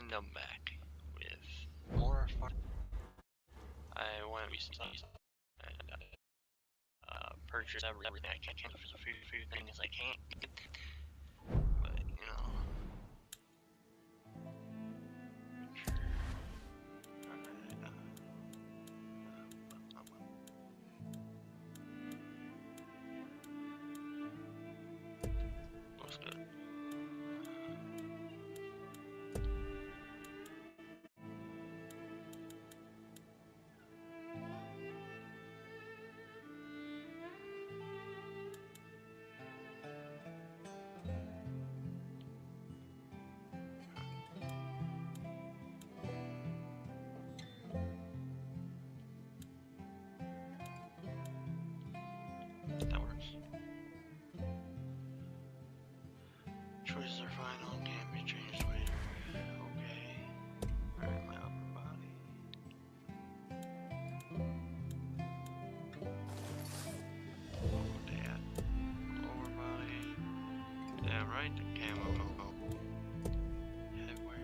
And I'm back with more fun. I went and purchased everything I can for the food things I can't get. But you know, looks good. That works. Choices are final, can't be changed later. Okay. Alright, my upper body. Oh, yeah. Lower body. Damn right, the camo. Headwear.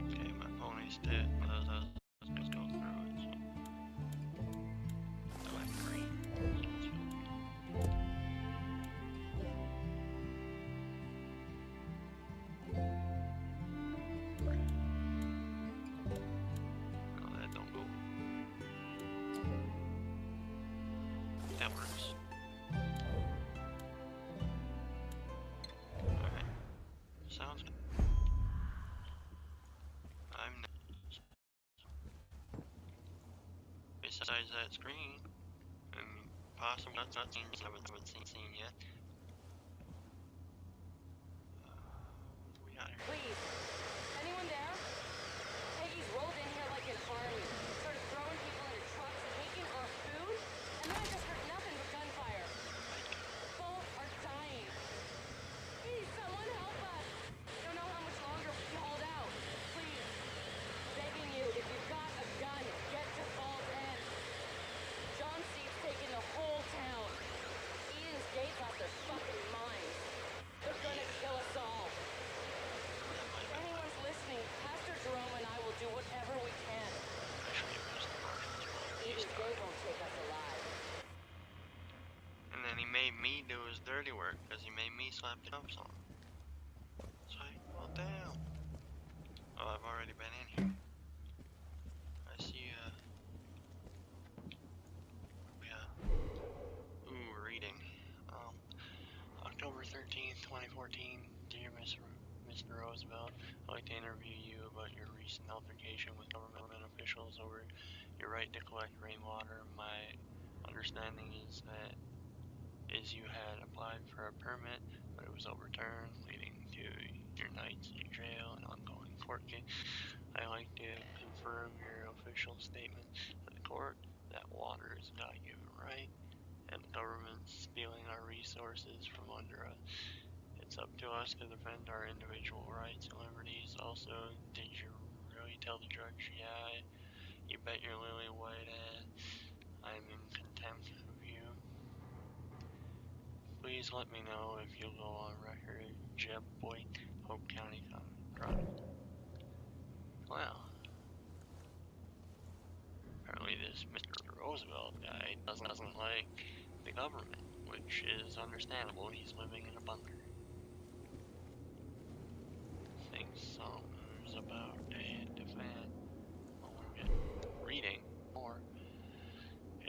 Okay, my pony's dead. Let's go through it. So, I like green. No, that don't go. That works. Alright. Sounds good. I'm next. Besides that screen, and possibly cutscenes I haven't seen yet. We got here. Please, anyone there? Peggy's rolled in here like an army, started throwing people into trucks, taking our food, and then I just heard nothing but gunfire. Both are dying. Please, someone help us! Don't know how much longer we can hold out. Please, begging you, if you've got a gun, get to Falls End. John C's taking the whole town. Eden's Gate's lost their fucking minds. They're gonna kill us all. If anyone's listening, Pastor Jerome and I will do whatever we can. Eden's Gate won't take us alive. And then he made me do his dirty work because he made me slap the cups on. It's like, well, damn. Oh, I've already been in here. I see, yeah. Ooh, reading. October 13th, 2014. Dear Mr. Roosevelt, I'd like to interview you about your recent altercation with government officials over your right to collect rainwater. My understanding is you had applied for a permit, but it was overturned, leading to your nights in jail and ongoing court case. I'd like to confirm your official statement to the court that water is a God-given right, and the government's stealing our resources from under us. It's up to us to defend our individual rights and liberties. Also, did you really tell the judge? Yeah, you bet your lily white ass I'm in contempt of you. Please let me know if you'll go on record. Jeb Boyd, Hope County Chronicle. Well, apparently this Mr. Roosevelt guy doesn't like the government, which is understandable. He's living in a bunker. Thinks something's about to hit the fan. Well, we're getting reading more.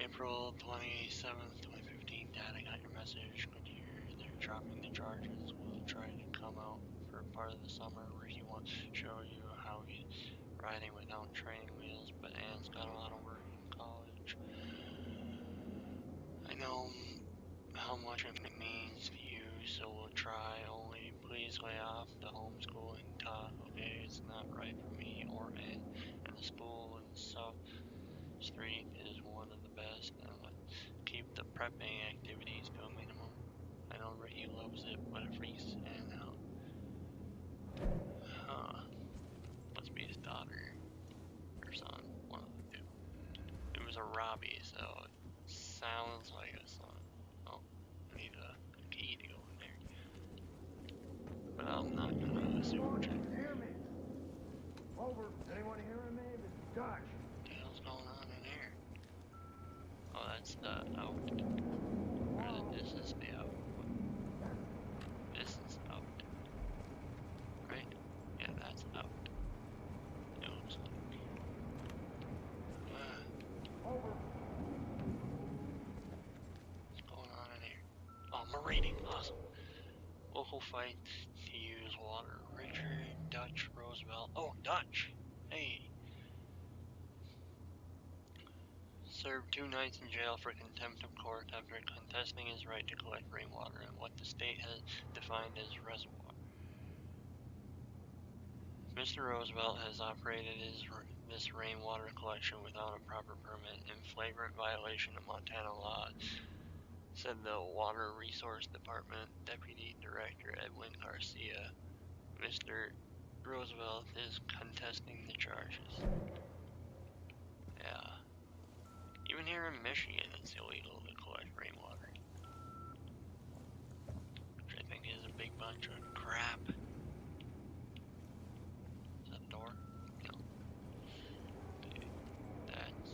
April 27th, 2015. Dad, I got your message. Good to hear they're dropping the charges. We'll try to come out for part of the summer. Ricky wants to show you how he's riding without training wheels, but Anne's got a lot of work in college. I know how much it means to you, so we'll try. Only please lay off the homeschooling talk, okay? It's not right for me or Anne. And the school in South Street is one of the best, and let's keep the prepping activities to a minimum. I know Ricky loves it, but it freaks Anne out. Must be his daughter or son, one of the two. It was a Robbie, so it sounds like a son. Oh, I need a key to go in there. But I'm not gonna super check. Hear me? Over. Anyone hearing me? This is Dutch. What the hell's going on in here? Oh, that's the out. Or this is the out. This is out. Right? Yeah, that's out. It looks like. Over. What's going on in here? Oh, marine. Awesome. Local fight to use water. Richard, Dutch, Roosevelt. Oh, Dutch! Hey! Served 2 nights in jail for contempt of court after contesting his right to collect rainwater in what the state has defined as reservoir. Mr. Roosevelt has operated this rainwater collection without a proper permit in flagrant violation of Montana law, said the Water Resource Department Deputy Director Edwin Garcia. Mr. Roosevelt is contesting the charges. Yeah. Even here in Michigan, it's illegal to collect rainwater. Which I think is a big bunch of crap. Is that a door? No. Okay. That's...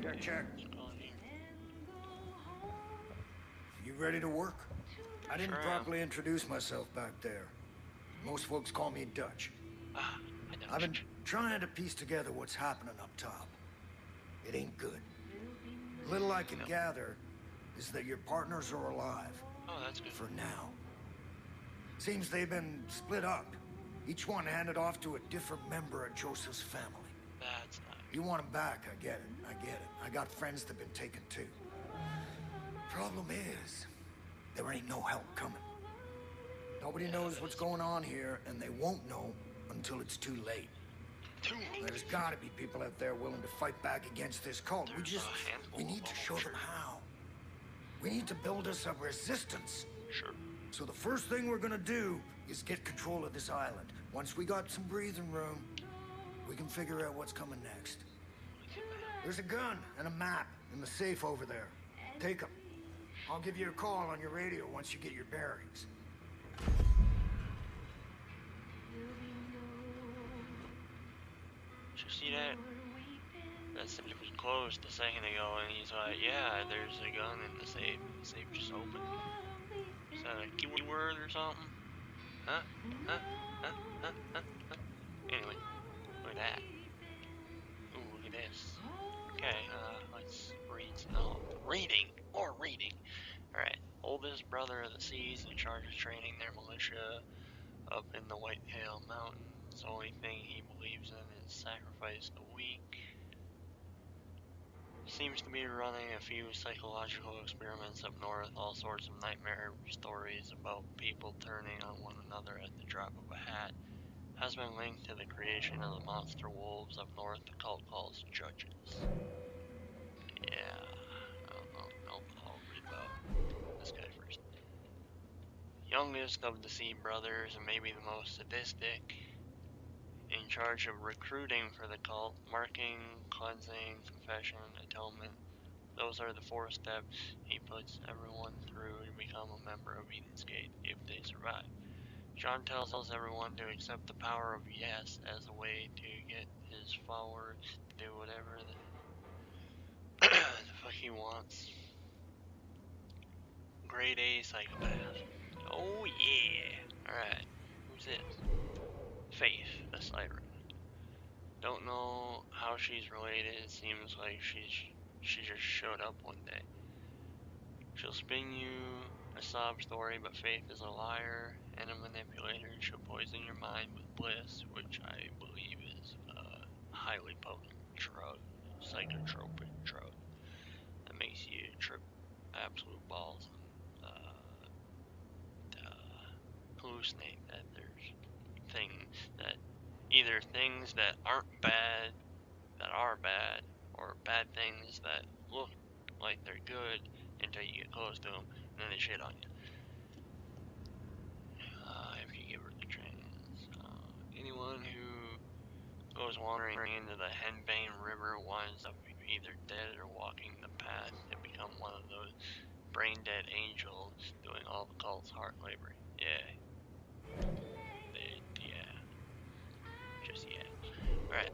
Check, check. What's going here? You ready to work? I didn't Sure am. properly introduce myself back there. Most folks call me Dutch. Ah, I know. I've been trying to piece together what's happening up top. It ain't good. Little I can gather is that your partners are alive. Oh, that's good. For now. Seems they've been split up. Each one handed off to a different member of Joseph's family. That's not You want them back, I get it. I get it. I got friends that've been taken too. Problem is, there ain't no help coming. Nobody knows what's going on here, and they won't know until it's too late. too late. There's gotta be people out there willing to fight back against this cult. There's a handful We need of to them, show sure. them how. We need to build us a resistance. Sure. So the first thing we're gonna do is get control of this island. Once we got some breathing room, we can figure out what's coming next. There's a gun and a map in the safe over there. Take them. I'll give you a call on your radio once you get your bearings. Did you see that? That safe was closed a second ago, and he's like, yeah, there's a gun in the safe. The safe just opened. Is that a keyword or something? Huh? Huh? Huh? Huh? Huh? Huh? Anyway, look at that. Ooh, look at this. Okay, let's read some. Oh, reading. More reading. Alright. Oldest brother of the seas in charge of training their militia up in the Whitetail Mountains. The only thing he believes in is sacrifice the weak. Seems to be running a few psychological experiments up north, all sorts of nightmare stories about people turning on one another at the drop of a hat. Has been linked to the creation of the monster wolves up north the cult calls judges. Yeah, I don't know. Nope, I'll read about this guy first. Youngest of the Sea brothers and maybe the most sadistic, in charge of recruiting for the cult, marking, cleansing, confession, atonement. Those are the 4 steps he puts everyone through to become a member of Eden's Gate if they survive. John tells everyone to accept the power of yes as a way to get his followers to do whatever the fuck he wants. Grade A psychopath. Oh yeah. Alright. Who's this? Faith, the siren. Don't know how she's related. It seems like she just showed up one day. She'll spin you a sob story, but Faith is a liar and a manipulator. She'll poison your mind with bliss, which I believe is a highly potent drug, psychotropic drug that makes you trip absolute balls and hallucinate that there's things that either things that aren't bad that are bad, or bad things that look like they're good until you get close to them and then they shit on you. If you give her the chance. Anyone who goes wandering into the Henbane River winds up either dead or walking the path to become one of those brain dead angels doing all the cult's hard labor. Yeah. Yeah. Just yeah. Alright,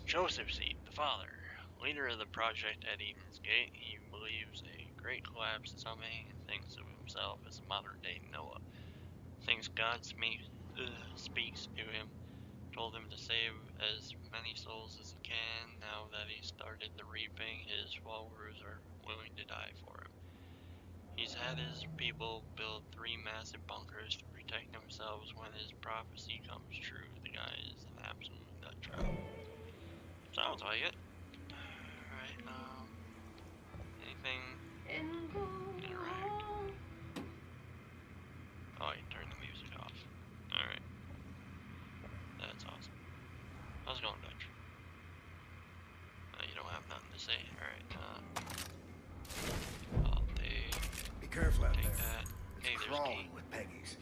Joseph Seed, the father, leader of the project at Eden's Gate. He believes a great collapse is coming and thinks of himself as a modern day Noah. Thinks God speaks to him, told him to save as many souls as he can. Now that he started the reaping, his followers are willing to die for him. He's had his people build 3 massive bunkers to protect themselves when his prophecy comes true. The guy is an absolute nut job. Sounds like it. Alright, anything interact? Oh, you turned the music off. Alright. That's awesome. How's it going, Dutch? You don't have nothing to say. Alright, I'll take... Be careful out there. That. Hey, it's there's crawling Kate. with peggies.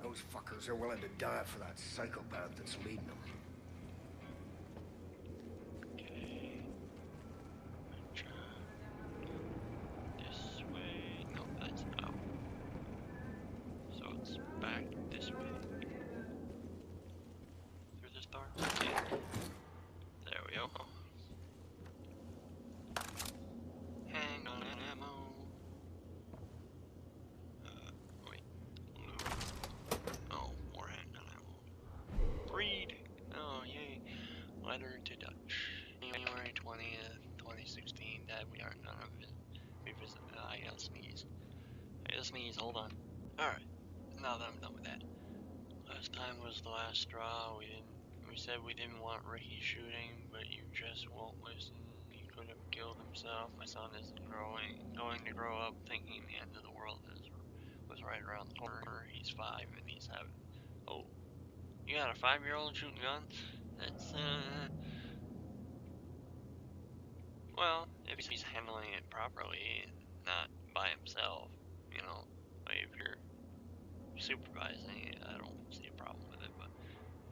Those fuckers are willing to die for that psychopath that's leading them. Okay. Try this way. No, that's out. So it's back this way. Through this door? Yeah. There we go. Handgun ammo. Wait. Loot. Oh, more handgun ammo. Read. Oh, yay. Letter to Dutch. January 20th, 2016. Dad, we aren't gonna revisit that. I gotta sneeze. Hold on. Alright. Now that I'm done with that. Last time was the last straw. We said we didn't want Ricky shooting, but you just won't listen. He could have killed himself. My son is going to grow up thinking the end of the world was right around the corner. He's 5 and he's having... Oh. You got a 5-year-old shooting guns? That's, well, if he's handling it properly and not by himself, you know, like if you're supervising it, I don't see a problem with it, but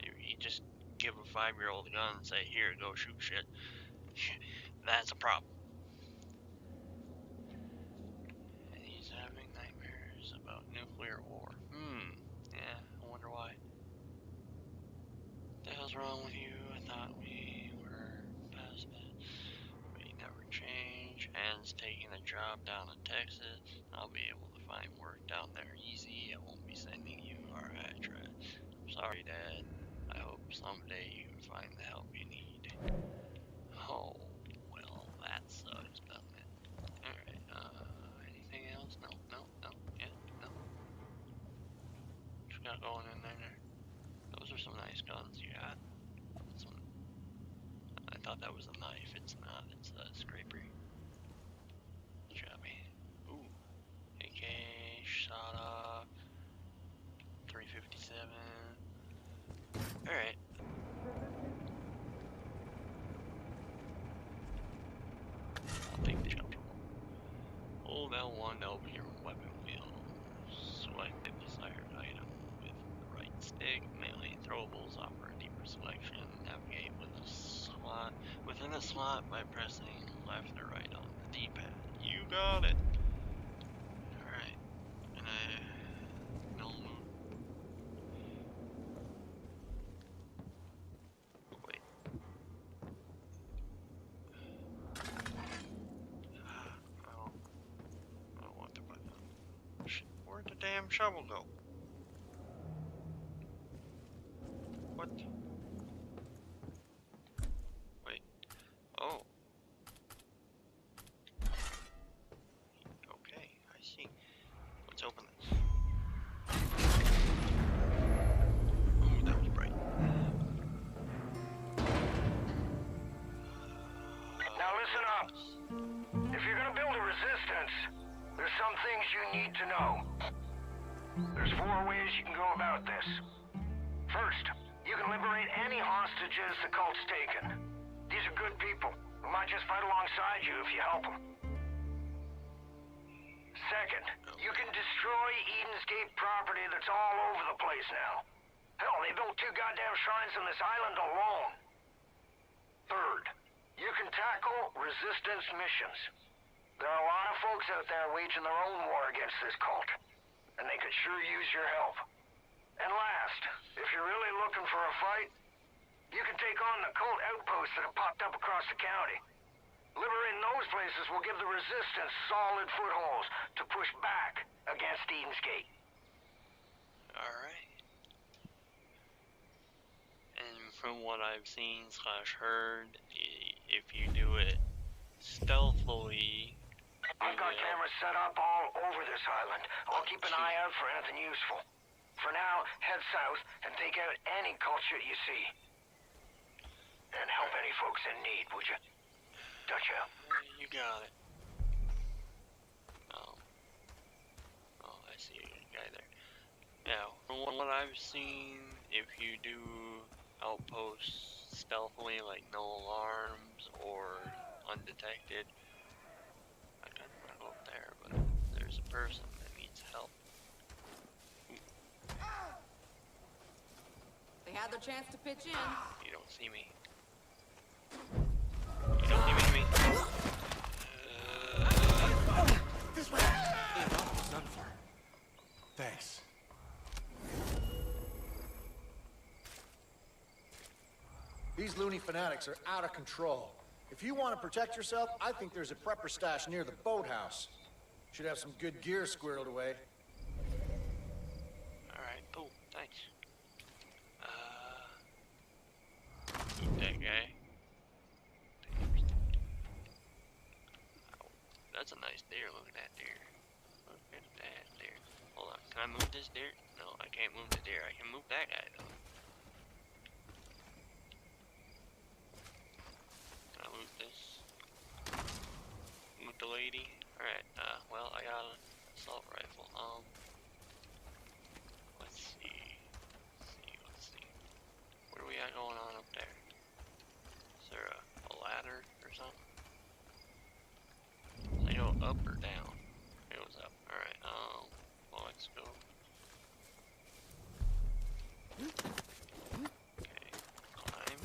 if you just give a 5-year-old a gun and say, here, go shoot shit, that's a problem. And he's having nightmares about nuclear war. Yeah, I wonder why. What the hell's wrong with you? I thought we were past that. But you never change. Anne's taking a job down in Texas. I'll be able to find work down there easy. I won't be sending you our address. I'm sorry, Dad. I hope someday you can find the help you need. Oh, well, that sucks, doesn't it? Alright, anything else? No, yeah, no. What you got going in there? Those are some nice guns you got. I thought that was a knife. It's not. It's a scraper. Chubby. Ooh. AK, shot off. 357. Alright. I'll take the shelter. Hold L1 to open your weapon wheel. Select the desired item with the right stick. Melee throwables offer a deeper selection. Navigate within a slot by pressing left or right on the D-pad. You got it! Alright. And no loot. Wait. I don't want to put that. Where'd the damn shovel go? What? Wait. Oh. Okay, I see. Let's open this. Ooh, that was bright. Now listen up. If you're gonna build a resistance, there's some things you need to know. There's 4 ways you can go about this. First, you can liberate any hostages the cult's taken. These are good people who might just fight alongside you if you help them. Second, you can destroy Eden's Gate property that's all over the place now. Hell, they built 2 goddamn shrines on this island alone. Third, you can tackle resistance missions. There are a lot of folks out there waging their own war against this cult, and they could sure use your help. And last, if you're really looking for a fight, you can take on the cult outposts that have popped up across the county. Liberating those places will give the resistance solid footholds to push back against Eden's Gate. Alright. And from what I've seen / heard, if you do it stealthily... I've got cameras set up all over this island. I'll keep an eye out for anything useful. For now, head south and take out any cult shit you see. And help any folks in need, would you? Dutch out. You got it. Oh, I see a guy there. Yeah, from what I've seen, if you do outposts stealthily, like no alarms or undetected, I can go up there, but there's a person that needs help. They had their chance to pitch in. You don't see me. You don't see me. This way. It's not far. Thanks. These loony fanatics are out of control. If you want to protect yourself, I think there's a prepper stash near the boathouse. Should have some good gear squirreled away. Alright, cool, thanks. Eat that guy. That's a nice deer, look at that deer. Look at that deer. Hold on, can I move this deer? No, I can't move the deer, I can move that guy though. Can I loot this? Loot the lady? Alright, well, I got an assault rifle. Let's see. What do we got going on up there? Is there a ladder or something? I go up or down? It goes up. Alright, well, let's go. Okay, climb.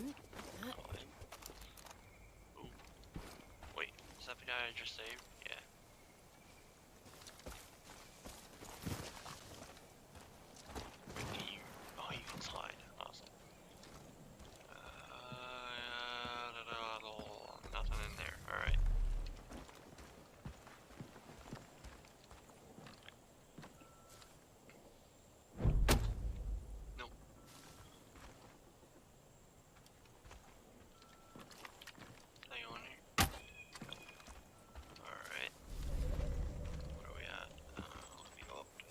Ooh. Wait, is that the guy I just saved? Yeah. Oh, you can slide. Awesome. Nothing in there. Alright. Nope. Can I go in here? Alright. What are we at? Let me go up to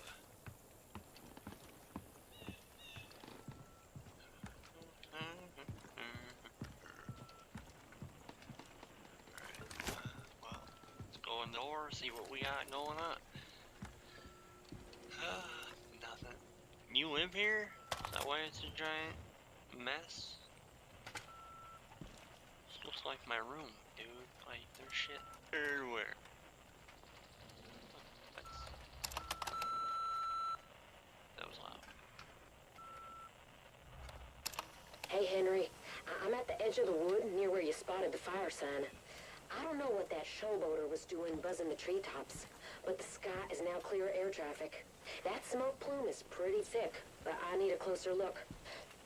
well, let's go in the door, see what we got going on. Nothing. You live here? Is that why it's a giant mess? This looks like my room, dude. Like, there's shit everywhere. That was loud. Hey, Henry. I'm at the edge of the wood near where you spotted the fire sign. I don't know what that showboater was doing buzzing the treetops, but the sky is now clear of air traffic. That smoke plume is pretty thick, but I need a closer look.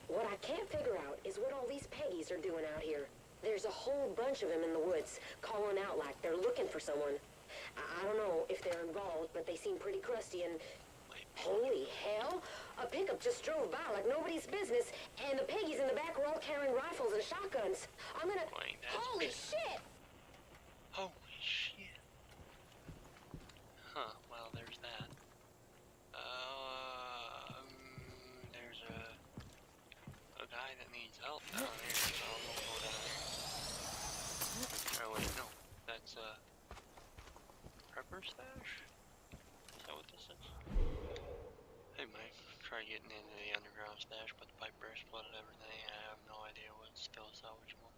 What I can't figure out is what all these peggies are doing out here. There's a whole bunch of them in the woods, calling out like they're looking for someone. I don't know if they're involved, but they seem pretty crusty and... Holy hell! A pickup just drove by like nobody's business, and the peggies in the back are all carrying rifles and shotguns. I'm gonna... Holy shit! Holy shit. Huh, well, there's that. There's a guy that needs help down here, so I'm gonna go down there. Oh, wait, no. That's, prepper stash? Is that what this is? Hey, Mike. Try getting into the underground stash, but the pipe burst, flooded everything. I have no idea what's still salvageable.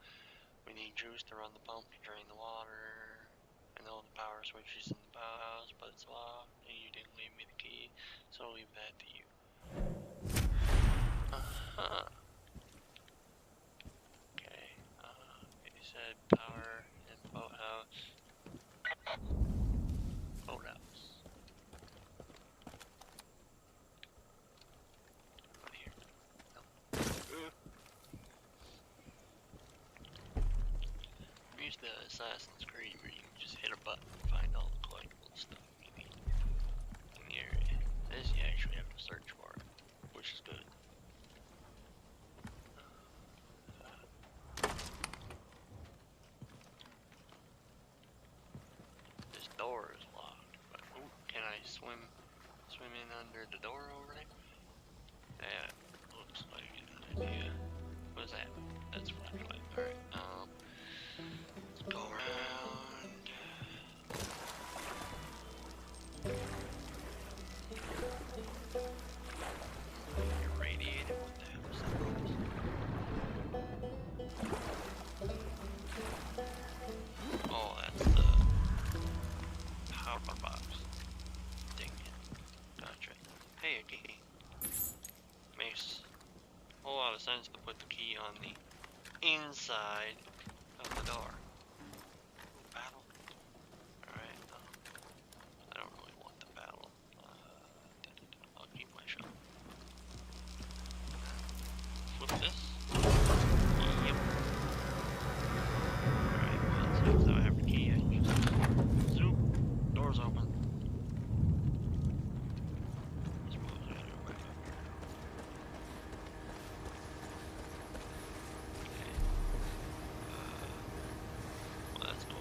We need juice to run the pump to drain the water. I know the power switch is in the powerhouse, but it's locked, and you didn't leave me the key, so I'll leave that to you. Okay, you said power in the boathouse. Assassin's Creed where you can just hit a button and find all the collectible stuff you need in the area. This you actually have to search for it, which is good. This door is locked, but ooh, can I swim in under the door over there? That looks like an idea. What is that? That's flashlight. Alright, let's go around. You're radiated. What the hell is that? Oh, that's the power box. Dang it. Gotcha. Hey, a key. Makes a whole lot of sense to put the key on the inside of the door. Battle? Alright, I don't really want the battle. I'll keep my shot. Flip this. Yep. Alright, well, since I have the key, I just zoop. Door's open. I suppose I do it right up here. Okay. Well, that's cool.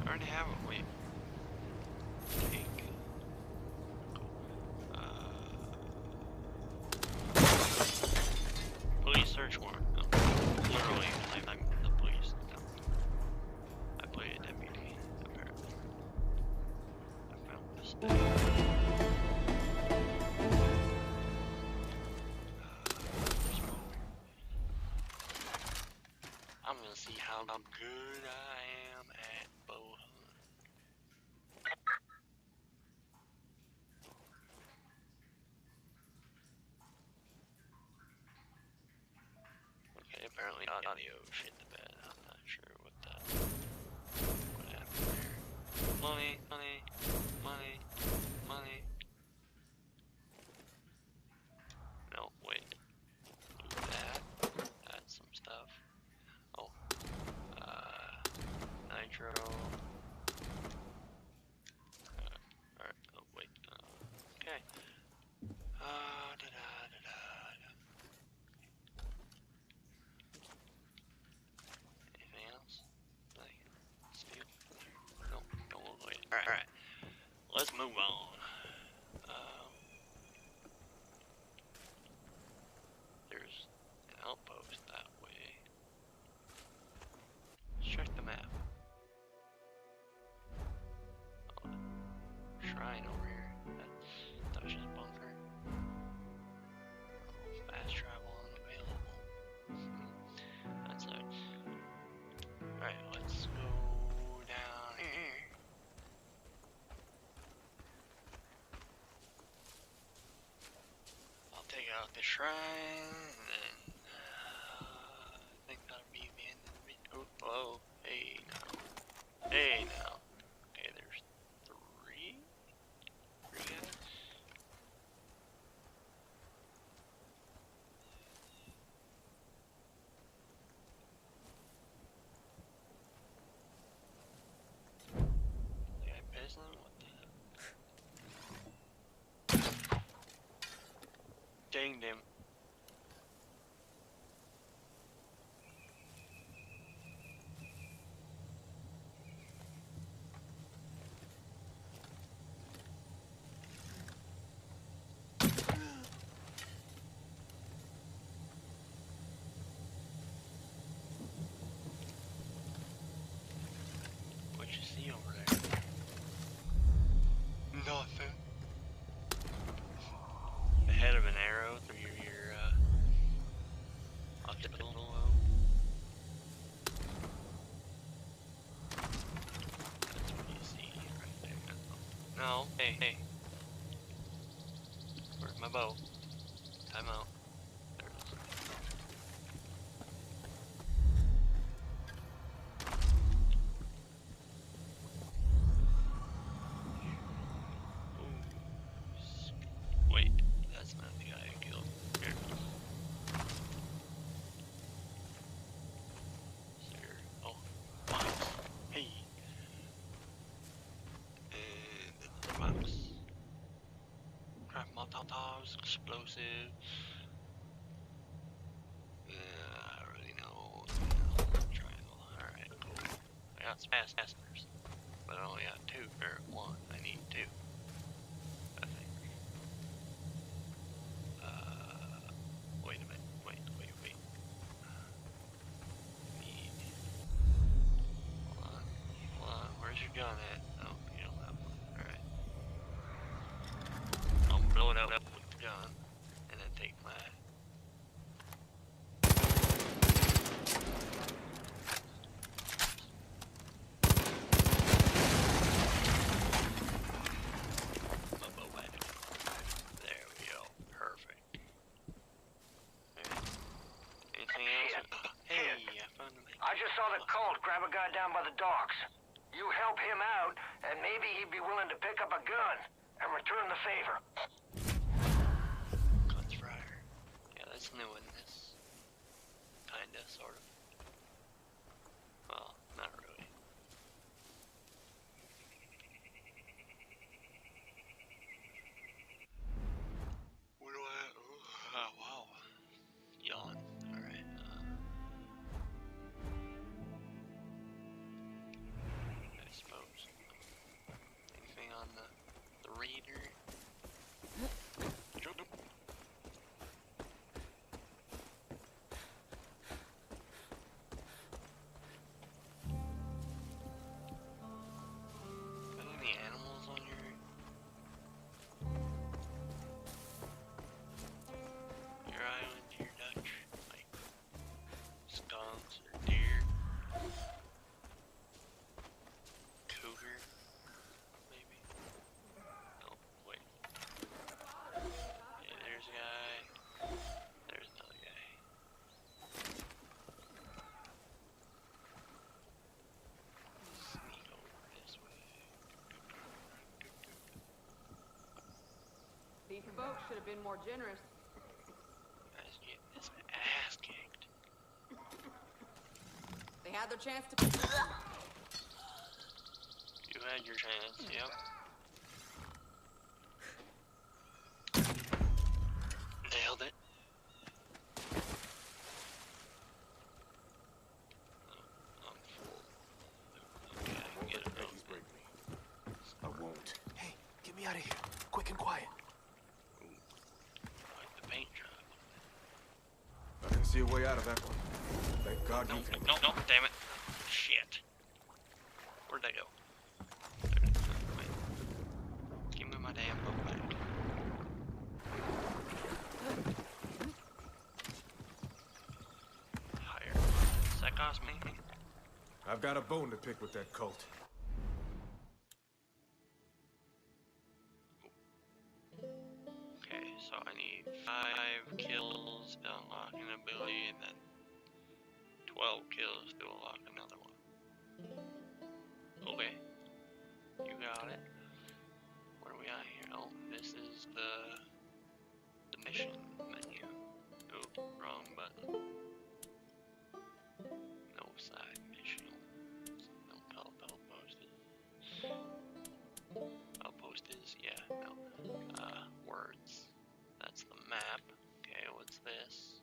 I already have it. Wait. Take. Police search warrant. No. Literally, I'm the police. No. I play a deputy, apparently. I found this thing. I'm gonna see how good I am at bow hunting. Okay, apparently audio shit the bed. I'm not sure what happened there. Money, money, money, money. No, wait. That. That's some stuff. Oh. Nitro. Alright, oh wait. Okay. Anything else? Like, steel? Nope, don't look like it. Alright. Let's move on. There's an outpost that way. Let's check the map. Oh, shrine over here. That's Dutch's bunker. Fast travel unavailable. That's nice. Alright, let's go down here. I'll take out the shrine, and then I think that'll be the end of the video. Oh, whoa. Hey now. Hey now. Okay, there's three guys. Did I piss them? What the hell? Danged him. What you see over there? Nothing. The head of an arrow through your occipital lobe. That's what you see right there. No, hey. my bow. Time out. There it is. Ooh. Wait, that's not the guy I killed. Here. Here. Oh, box. Hey. And another box. Craft Molotovs, explosives. I already know. Triangle. Alright, cool. I got some fasteners, but I only got 2, or 1. I need 2. I think. Wait a minute. Wait. Need. Hold on. Where's your gun at? Oh, you don't have one. Alright. I'll blow it up with the gun, and then take my. There we go. Perfect. Anything else? Hey, I found him. I just saw the cult grab a guy down by the docks. You help him out, and maybe he'd be willing to pick up a gun and return the favor. Guns Fryer. Yeah, that's new in this. Kinda, sort of. Well, not really. What do I... Oh, wow. Yawn. Alright, I suppose. Anything on the reader? Got any animals on your island, your Dutch? Like skunks or deer? Cougar? Maybe? Oh, wait. Yeah, there's a guy. There's another guy. Sneak over this way. These folks should have been more generous. Guys getting his ass kicked. They had their chance to... You had your chance, yep. Nailed it. Oh, I'm full. Okay, I can get it open. break me. I won't. Hey, get me out of here. Quick and quiet. Like the paint job. I can see a way out of that one. Thank God No, you can. no, damn it. Shit. Where'd that go? There it is. Wait. Give me my damn boat back. Higher. Does that cost me? I've got a bone to pick with that cult. Okay, so I need 5 kills to unlock an ability, and then 12 kills to unlock another one. Okay, you got it. What do we got here? Oh, this is the mission menu. Oh, wrong button. No side mission. No outpost. Outpost is, yeah, no. Words. That's the map. Okay, what's this?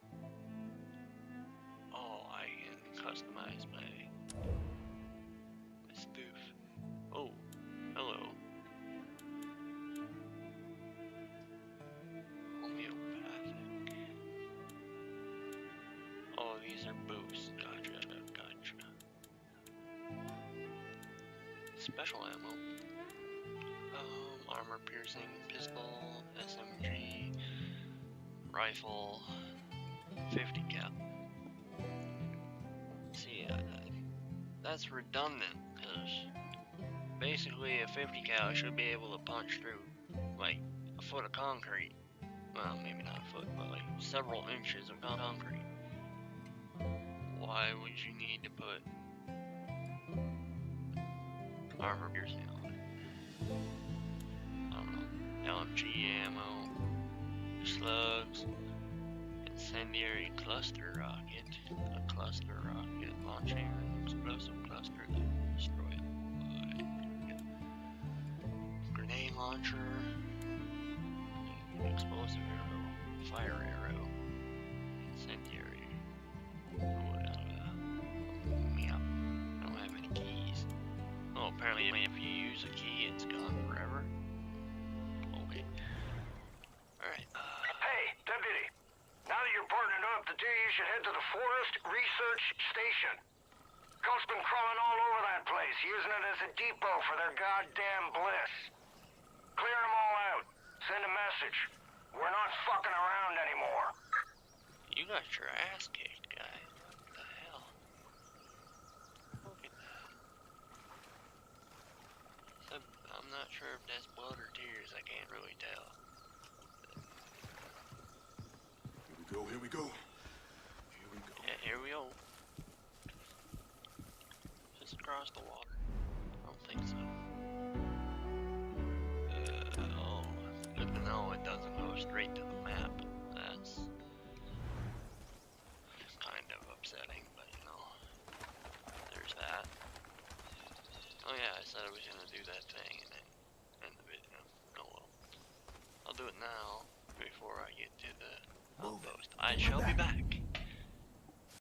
Oh, I can customize my stuff. Oh, hello. Homeopathic. Oh, these are boosts. Gotcha. Special ammo. Armor piercing pistol, SMG, rifle, 50 cal. See, that's redundant, because basically a 50 cal should be able to punch through like a foot of concrete. well, maybe not a foot, but like several inches of concrete. Why would you need to put armor piercing on it? I don't know. LMG ammo, slugs, incendiary cluster rocket, a cluster rocket launching an explosive cluster that destroy it. Grenade launcher, explosive arrow, fire arrow, incendiary. Yeah, I don't have any keys. Oh, apparently if you use a key, it's gone forever. Okay. Alright. Hey, Deputy. Now that you're partnered up, the two of you should head to the Forest Research Station. Cult's been crawling all over that place, using it as a depot for their goddamn bliss. Clear them all out. Send a message. We're not fucking around anymore. You got your ass kicked, guy. What the hell? Look at that. I'm not sure if that's blood or tears. I can't really tell. Here we go. Here we go. Yeah, here we go. Just across the water. I don't think so. Oh, good to know it doesn't go straight to the map. That's kind of upsetting, but you know, there's that. Oh yeah, I said I was gonna do that thing and then end the video. Oh well. I'll do it now before I get to the outpost. I shall be back.